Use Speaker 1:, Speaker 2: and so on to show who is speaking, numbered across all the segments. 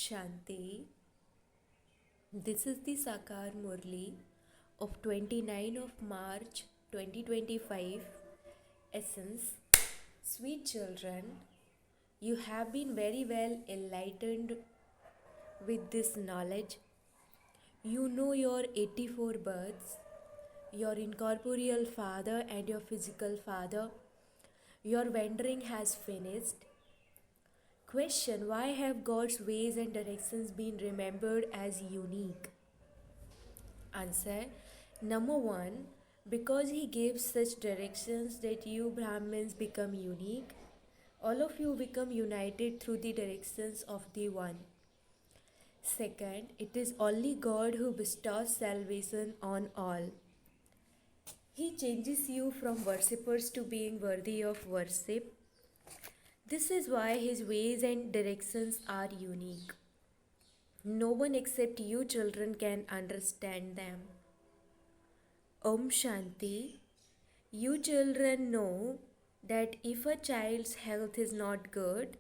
Speaker 1: Shanti. This is the Sakar Murli of 29 of March 2025. Essence. Sweet children, you have been very well enlightened with this knowledge. You know your 84 births, your incorporeal father and your physical father. Your wandering has finished. Question: why have God's ways and directions been remembered as unique? Answer: Number one, because He gives such directions that you Brahmins become unique. All of you become united through the directions of the One. Second, it is only God who bestows salvation on all. He changes you from worshippers to being worthy of worship. This is why His ways and directions are unique. No one except you children can understand them. Om Shanti. You children know that if a child's health is not good,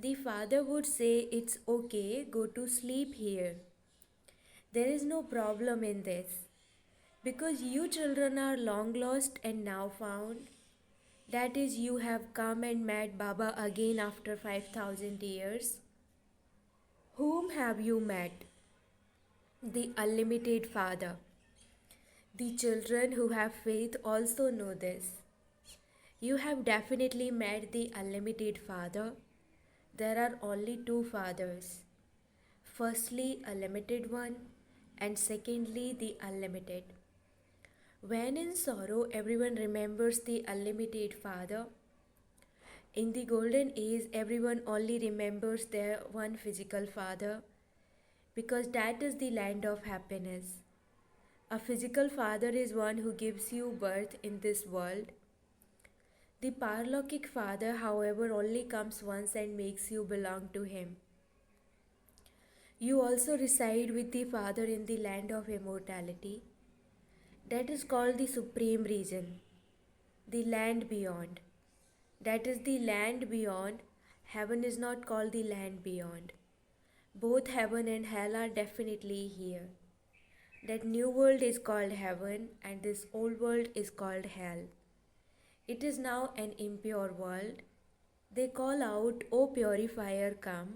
Speaker 1: the father would say, "It's okay, go to sleep here." There is no problem in this. Because you children are long lost and now found, that is, you have come and met Baba again after 5,000 years. Whom have you met? The Unlimited Father. The children who have faith also know this. You have definitely met the Unlimited Father. There are only two fathers. Firstly, a limited one, and secondly, the unlimited. When in sorrow, everyone remembers the Unlimited Father. In the golden age, everyone only remembers their one physical father, because that is the land of happiness. A physical father is one who gives you birth in this world. The paralokik father, however, only comes once and makes you belong to him. You also reside with the Father in the land of immortality. That is called the supreme region, the land beyond. That is the land beyond. Heaven is not called the land beyond. Both heaven and hell are definitely here. That new world is called heaven and this old world is called hell. It is now an impure world. They call out, "O purifier, come."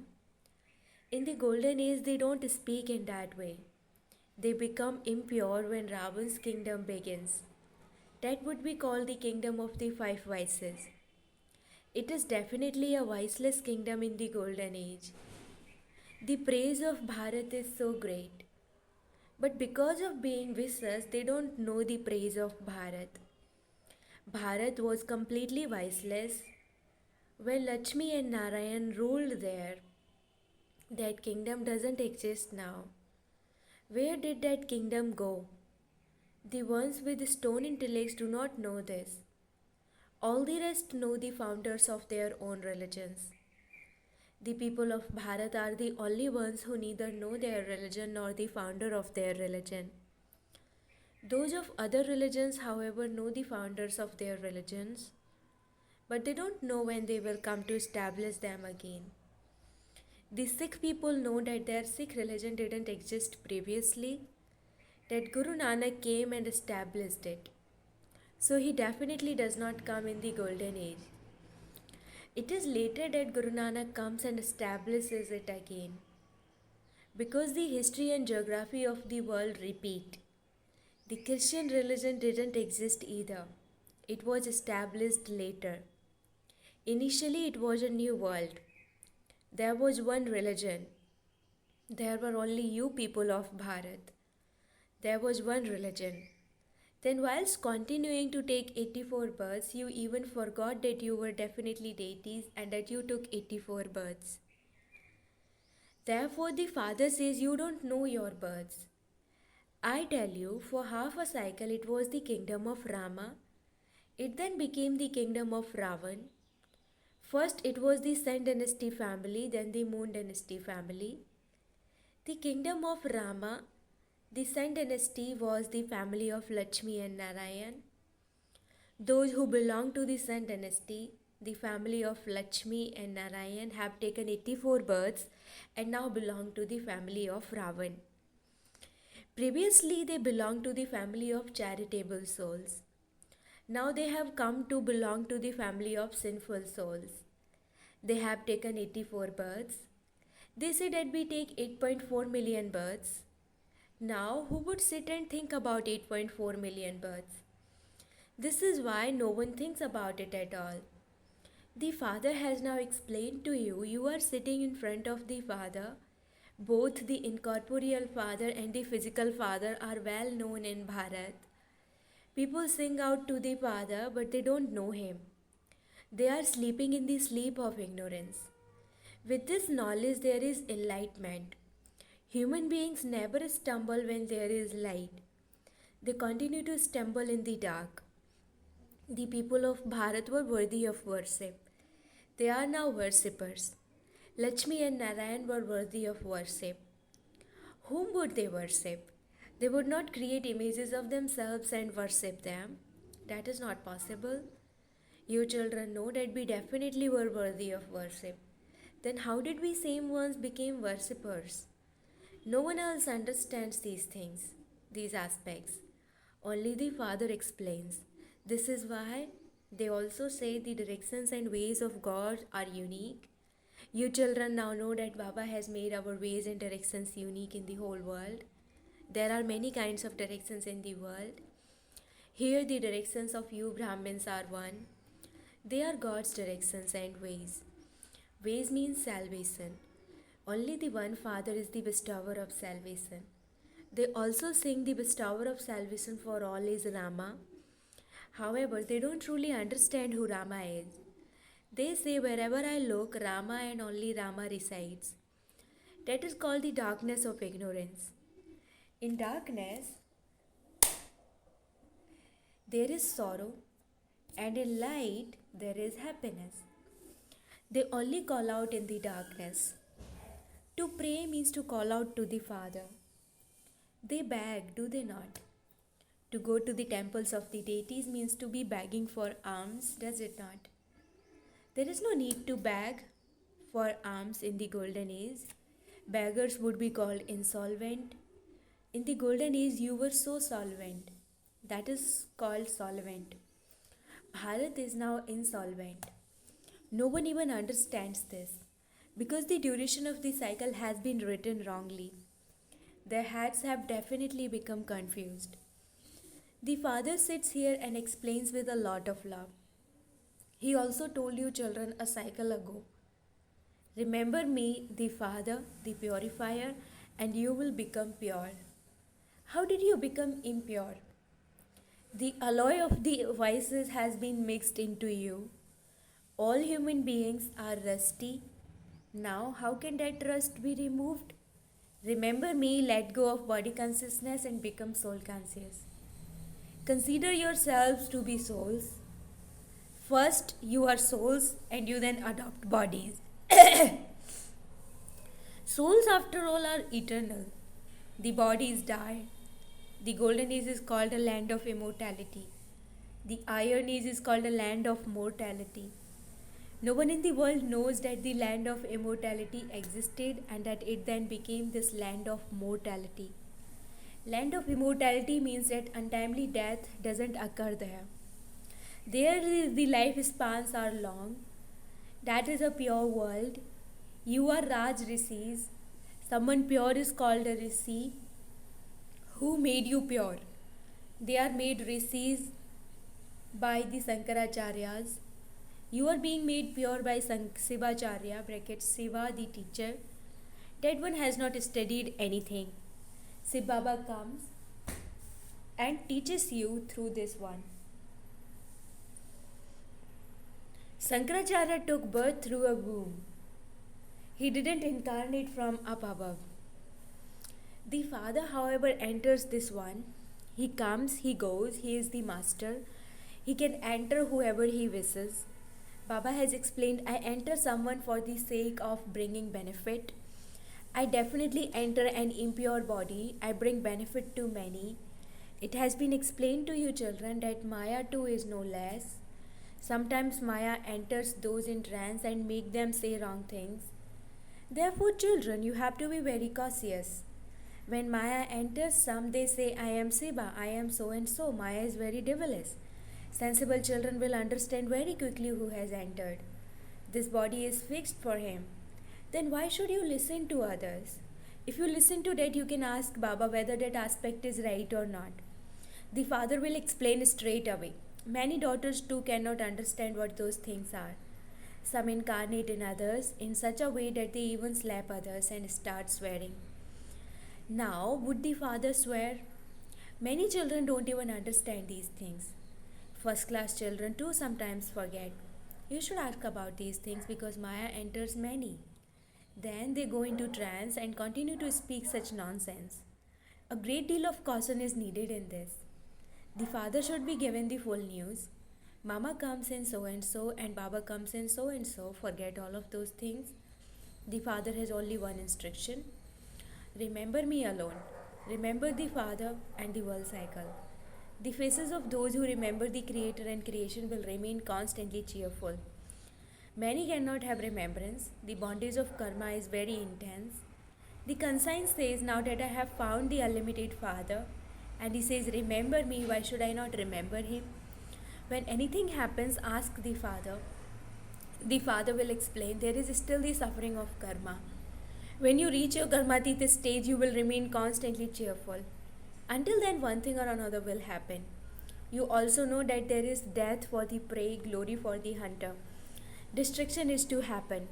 Speaker 1: In the golden age, they don't speak in that way. They become impure when Ravan's kingdom begins. That would be called the kingdom of the five vices. It is definitely a viceless kingdom in the golden age. The praise of Bharat is so great. But because of being vicious, they don't know the praise of Bharat. Bharat was completely viceless. When Lakshmi and Narayan ruled there, that kingdom doesn't exist now. Where did that kingdom go? The ones with stone intellects do not know this. All the rest know the founders of their own religions. The people of Bharat are the only ones who neither know their religion nor the founder of their religion. Those of other religions, however, know the founders of their religions, but they don't know when they will come to establish them again. The Sikh people know that their Sikh religion didn't exist previously, that Guru Nanak came and established it. So he definitely does not come in the golden age. It is later that Guru Nanak comes and establishes it again. Because the history and geography of the world repeat. The Christian religion didn't exist either. It was established later. Initially, it was a new world. There was one religion. There were only you people of Bharat. There was one religion. Then, whilst continuing to take 84 births, you even forgot that you were definitely deities and that you took 84 births. Therefore, the Father says you don't know your births. I tell you, for half a cycle it was the kingdom of Rama. It then became the kingdom of Ravan. First it was the Sun dynasty family, then the Moon dynasty family. The kingdom of Rama, the Sun dynasty, was the family of Lakshmi and Narayan. Those who belonged to the Sun dynasty, The family of Lakshmi and Narayan have taken 84 births and now belong to the family of Ravan. Previously, they belonged to the family of charitable souls. Now they have come to belong to the family of sinful souls. They have taken 84 births. They say that we take 8.4 million births. Now, who would sit and think about 8.4 million births? This is why no one thinks about it at all. The Father has now explained to you, you are sitting in front of the Father. Both the incorporeal Father and the physical Father are well known in Bharat. People sing out to the Father, but they don't know Him. They are sleeping in the sleep of ignorance. With this knowledge, there is enlightenment. Human beings never stumble when there is light. They continue to stumble in the dark. The people of Bharat were worthy of worship. They are now worshippers. Lakshmi and Narayan were worthy of worship. Whom would they worship? They would not create images of themselves and worship them. That is not possible. You children know that we definitely were worthy of worship. Then how did we same ones become worshippers? No one else understands these things, these aspects. Only the Father explains. This is why they also say the directions and ways of God are unique. You children now know that Baba has made our ways and directions unique in the whole world. There are many kinds of directions in the world. Here the directions of you Brahmins are one. They are God's directions and ways. Ways means salvation. Only the one Father is the bestower of salvation. They also sing the bestower of salvation for all is Rama. However, they don't truly understand who Rama is. They say wherever I look, Rama and only Rama resides. That is called the darkness of ignorance. In darkness, there is sorrow, and in light, there is happiness. They only call out in the darkness. To pray means to call out to the Father. They beg, do they not? To go to the temples of the deities means to be begging for alms, does it not? There is no need to beg for alms in the golden age. Beggars would be called insolvent. In the golden age, you were so solvent. That is called solvent. Bharat is now insolvent. No one even understands this because the duration of the cycle has been written wrongly. Their heads have definitely become confused. The Father sits here and explains with a lot of love. He also told you children a cycle ago. Remember me, the Father, the purifier, and you will become pure. How did you become impure? The alloy of the vices has been mixed into you. All human beings are rusty. Now, how can that rust be removed? Remember me, let go of body consciousness and become soul conscious. Consider yourselves to be souls. First, you are souls and you then adopt bodies. Souls, after all, are eternal. The bodies die. The golden age is called a land of immortality. The iron age is called a land of mortality. No one in the world knows that the land of immortality existed and that it then became this land of mortality. Land of immortality means that untimely death doesn't occur there. There the lifespans are long. That is a pure world. You are Raj Rishis. Someone pure is called a Rishi. Who made you pure? They are made Rishis by the Shankaracharyas. You are being made pure by Shivacharya, brackets Shiva the teacher. That one has not studied anything. Shiv Baba comes and teaches you through this one. Shankaracharya took birth through a womb. He didn't incarnate from up above. The Father, however, enters this one. He comes, he goes, he is the master. He can enter whoever he wishes. Baba has explained, I enter someone for the sake of bringing benefit. I definitely enter an impure body. I bring benefit to many. It has been explained to you children that Maya too is no less. Sometimes Maya enters those in trance and make them say wrong things. Therefore, children, you have to be very cautious. When Maya enters, some they say, I am Siba, I am so and so. Maya is very devilish. Sensible children will understand very quickly who has entered. This body is fixed for him. Then why should you listen to others? If you listen to that, you can ask Baba whether that aspect is right or not. The father will explain straight away. Many daughters too cannot understand what those things are. Some incarnate in others in such a way that they even slap others and start swearing. Now, would the father swear? Many children don't even understand these things. First class children too sometimes forget. You should ask about these things because Maya enters many. Then they go into trance and continue to speak such nonsense. A great deal of caution is needed in this. The father should be given the full news. Mama comes in so and Baba comes in so and so. Forget all of those things. The father has only one instruction. Remember me alone. Remember the father and the world cycle. The faces of those who remember the creator and creation will remain constantly cheerful. Many cannot have remembrance. The bondage of karma is very intense. The conscience says, now that I have found the unlimited Father, and he says, remember me, why should I not remember him? When anything happens, ask the Father. The Father will explain, there is still the suffering of karma. When you reach your karmatita stage, you will remain constantly cheerful. Until then, one thing or another will happen. You also know that there is death for the prey, glory for the hunter. Destruction is to happen.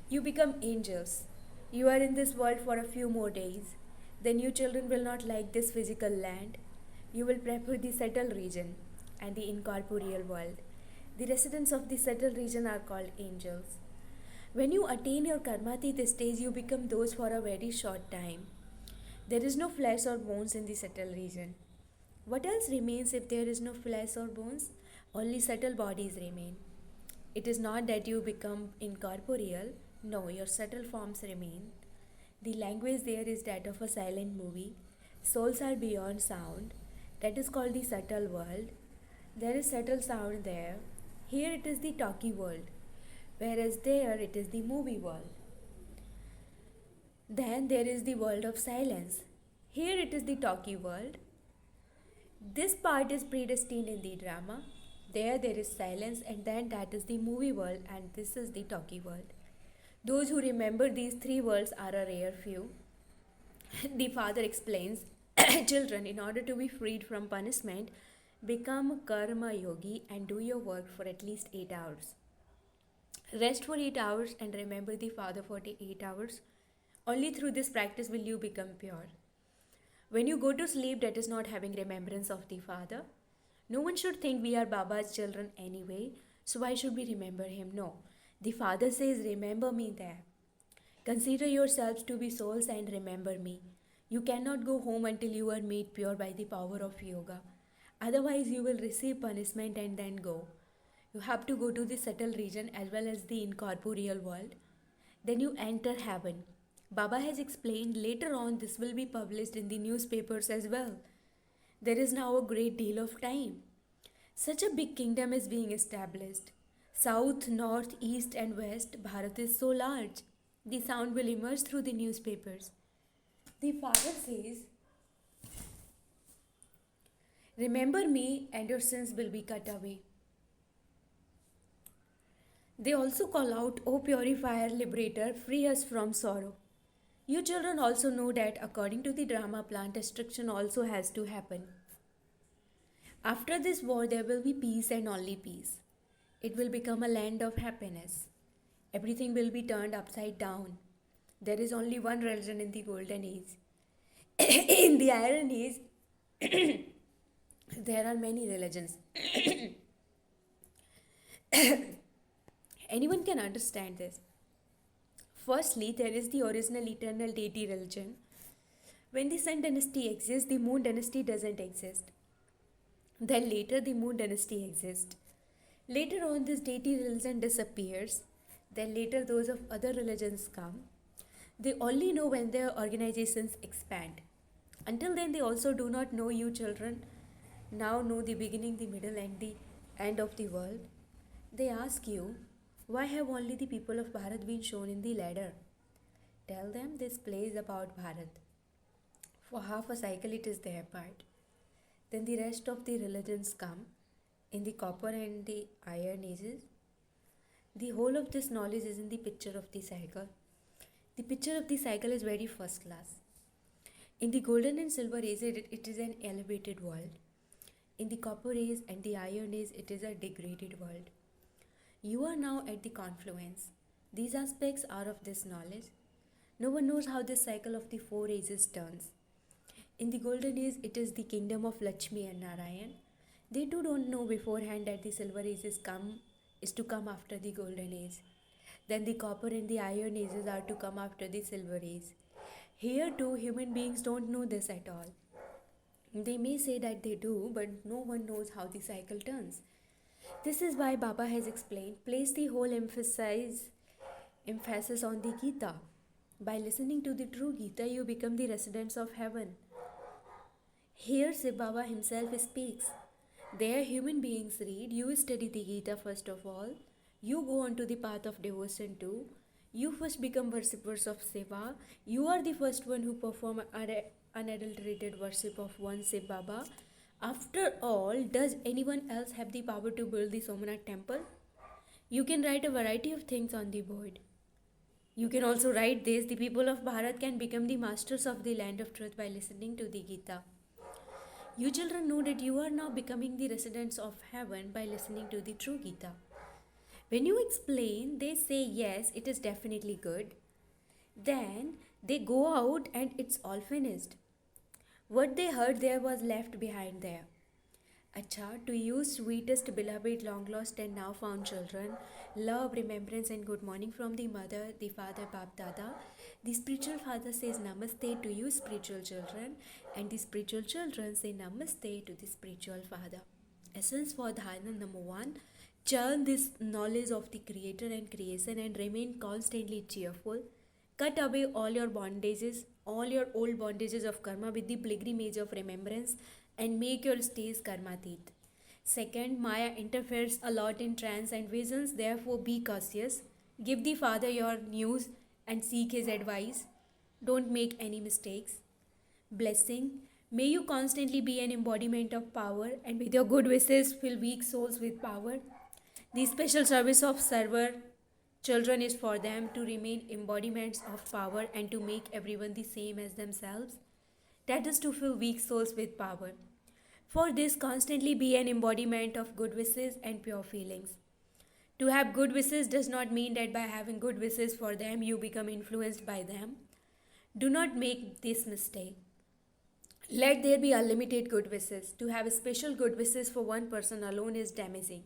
Speaker 1: You become angels. You are in this world for a few more days. Then you children will not like this physical land. You will prefer the settled region and the incorporeal world. The residents of the settled region are called angels. When you attain your karmatita stage, you become those for a very short time. There is no flesh or bones in the settled region. What else remains if there is no flesh or bones? Only subtle bodies remain. It is not that you become incorporeal. No, your subtle forms remain. The language there is that of a silent movie. Souls are beyond sound. That is called the subtle world. There is subtle sound there. Here it is the talkie world. Whereas there it is the movie world. Then there is the world of silence. Here it is the talkie world. This part is predestined in the drama. There is silence, and then that is the movie world, and this is the talkie world. Those who remember these three worlds are a rare few. The father explains, children, in order to be freed from punishment, become karma yogi and do your work for at least 8 hours. Rest for 8 hours and remember the father for the 8 hours. Only through this practice will you become pure. When you go to sleep, that is not having remembrance of the father. No one should think we are Baba's children anyway, so why should we remember him? No. The Father says, remember me there. Consider yourselves to be souls and remember me. You cannot go home until you are made pure by the power of yoga. Otherwise, you will receive punishment and then go. You have to go to the subtle region as well as the incorporeal world. Then you enter heaven. Baba has explained later on this will be published in the newspapers as well. There is now a great deal of time. Such a big kingdom is being established. South, north, east and west, Bharat is so large. The sound will emerge through the newspapers. The father says, remember me and your sins will be cut away. They also call out, O purifier, liberator, free us from sorrow. You children also know that according to the drama plan, destruction also has to happen. After this war, there will be peace and only peace. It will become a land of happiness. Everything will be turned upside down. There is only one religion in the golden age. In the iron age, there are many religions. Anyone can understand this. Firstly, there is the original eternal deity religion. When the sun dynasty exists, the moon dynasty doesn't exist. Then later the moon dynasty exists. Later on this deity religion disappears. Then later those of other religions come. They only know when their organizations expand. Until then they also do not know. You children now know the beginning, the middle and the end of the world. They ask you, why have only the people of Bharat been shown in the ladder? Tell them this play is about Bharat. For half a cycle it is their part. Then the rest of the religions come in the copper and the iron ages. The whole of this knowledge is in the picture of the cycle. The picture of the cycle is very first class. In the golden and silver age, it is an elevated world. In the copper age and the iron age, it is a degraded world. You are now at the confluence. These aspects are of this knowledge. No one knows how this cycle of the four ages turns. In the golden age, it is the kingdom of Lakshmi and Narayan. They too don't know beforehand that the silver age is to come after the golden age. Then the copper and the iron ages are to come after the silver age. Here too, human beings don't know this at all. They may say that they do, but no one knows how the cycle turns. This is why Baba has explained, place the whole emphasis on the Gita. By listening to the true Gita, you become the residents of heaven. Here Shiv Baba himself speaks. There human beings read, you study the Gita first of all. You go on to the path of devotion too. You first become worshippers of Shiva. You are the first one who perform unadulterated worship of one Shiv Baba. After all, does anyone else have the power to build the Somnath temple? You can write a variety of things on the board. You can also write this, the people of Bharat can become the masters of the land of truth by listening to the Gita. You children know that you are now becoming the residents of heaven by listening to the true Gita. When you explain, they say yes, it is definitely good. Then they go out and it's all finished. What they heard there was left behind there. Acha, to you sweetest, beloved, long lost and now found children, love, remembrance and good morning from the mother, the father, Bap Dada. The spiritual father says namaste to you spiritual children, and the spiritual children say namaste to the spiritual father. Essence for dharana number 1. Churn this knowledge of the creator and creation and remain constantly cheerful. Cut away all your bondages, all your old bondages of karma with the pilgrimage of remembrance and make your stays karmatit. Second, Maya interferes a lot in trance and visions, therefore be cautious. Give the Father your news and seek his advice. Don't make any mistakes. Blessing, may you constantly be an embodiment of power and with your good wishes fill weak souls with power. The special service of server children is for them to remain embodiments of power and to make everyone the same as themselves. That is to fill weak souls with power. For this, constantly be an embodiment of good wishes and pure feelings. To have good wishes does not mean that by having good wishes for them, you become influenced by them. Do not make this mistake. Let there be unlimited good wishes. To have special good wishes for one person alone is damaging.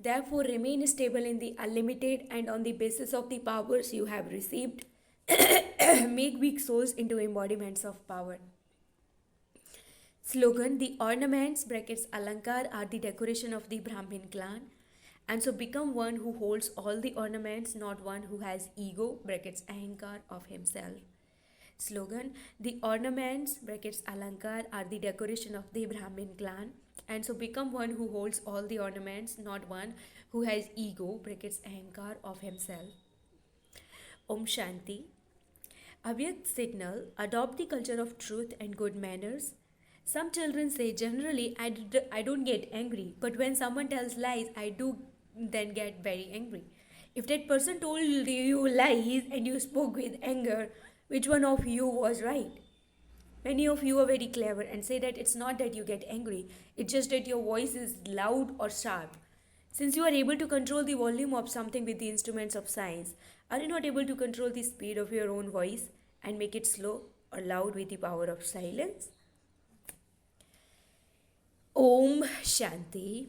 Speaker 1: Therefore, remain stable in the unlimited and on the basis of the powers you have received. Make weak souls into embodiments of power. Slogan, the ornaments brackets alankar are the decoration of the Brahmin clan, and so become one who holds all the ornaments, not one who has ego brackets ahankar of himself. Slogan, the ornaments brackets alankar are the decoration of the Brahmin clan, and so become one who holds all the ornaments, not one who has ego brackets ahankar of himself. Om Shanti. Avyakt signal, adopt the culture of truth and good manners. Some children say, generally, I don't get angry, but when someone tells lies, I do then get very angry. If that person told you lies and you spoke with anger, which one of you was right? Many of you are very clever and say that it's not that you get angry, it's just that your voice is loud or sharp. Since you are able to control the volume of something with the instruments of science, are you not able to control the speed of your own voice and make it slow or loud with the power of silence? Om Shanti.